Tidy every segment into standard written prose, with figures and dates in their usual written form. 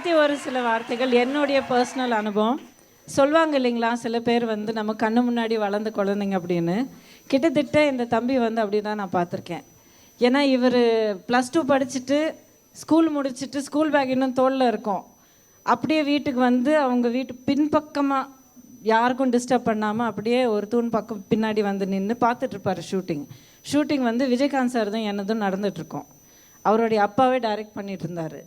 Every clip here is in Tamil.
பற்றி ஒரு சில வார்த்தைகள் என்னுடைய பர்சனல் அனுபவம். சொல்லுவாங்க இல்லைங்களா, சில பேர் வந்து நம்ம கண்ணு முன்னாடி வளர்ந்த குழந்தைங்க அப்படின்னு. கிட்டத்தட்ட இந்த தம்பி வந்து அப்படி தான் நான் பார்த்துருக்கேன். ஏன்னா இவர் +2 படிச்சுட்டு ஸ்கூல் முடிச்சுட்டு ஸ்கூல் பேக் இன்னும் தோளில் இருக்கும். அப்படியே வீட்டுக்கு வந்து அவங்க வீட்டு பின்பக்கமாக யாருக்கும் டிஸ்டர்ப் பண்ணாமல் அப்படியே ஒரு தூண் பக்கம் பின்னாடி வந்து நின்று பார்த்துட்ருப்பார். ஷூட்டிங் வந்து விஜயகாந்த் சார் தான் என்னதும் நடந்துகிட்ருக்கோம். அவருடைய அப்பாவே டைரக்ட் பண்ணிகிட்டு இருந்தார்.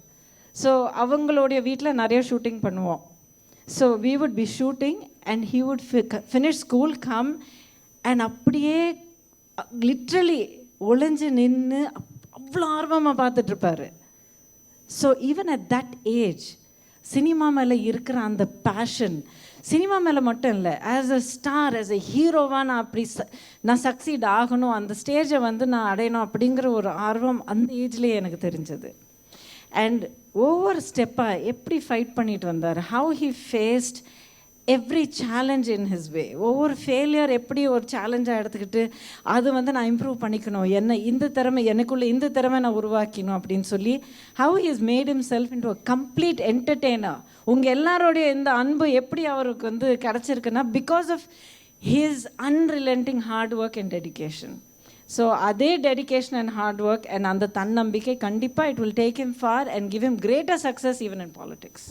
ஸோ அவங்களுடைய வீட்டில் நிறைய ஷூட்டிங் பண்ணுவோம். So we would be shooting and he would finish school come and அப்படியே லிட்ரலி ஒளிஞ்சு நின்று அவ்வளோ ஆர்வமாக பார்த்துட்ருப்பார். So even at that age cinema மேலே இருக்கிற அந்த பேஷன், சினிமா மேலே மட்டும் இல்லை, as a star, as a ஹீரோவாக நான் சக்சீட் ஆகணும், அந்த ஸ்டேஜை வந்து நான் அடையணும் அப்படிங்கிற ஒரு ஆர்வம் அந்த ஏஜ்லேயே எனக்கு தெரிஞ்சது. அண்ட் ஒவ்வொரு ஸ்டெப்பாக எப்படி ஃபைட் பண்ணிட்டு வந்தார், how he faced every challenge in his way. ஒவ்வொரு ஃபெயிலியர் எப்படி ஒரு சேலஞ்சாக எடுத்துக்கிட்டு அது வந்து நான் இம்ப்ரூவ் பண்ணிக்கணும், என்ன இந்த திறமை எனக்குள்ளே இந்த திறமை நான் உருவாக்கணும் அப்படின்னு சொல்லி how he is made himself into a complete entertainer. உங்கள் எல்லாரோடைய இந்த அன்பு எப்படி அவருக்கு வந்து கிடச்சிருக்குன்னா because of his unrelenting hard work and dedication. So அதே dedication and hard work and அந்த தன்னம்பிக்கை கண்டிப்பாக it will take him far and give him greater success even in politics.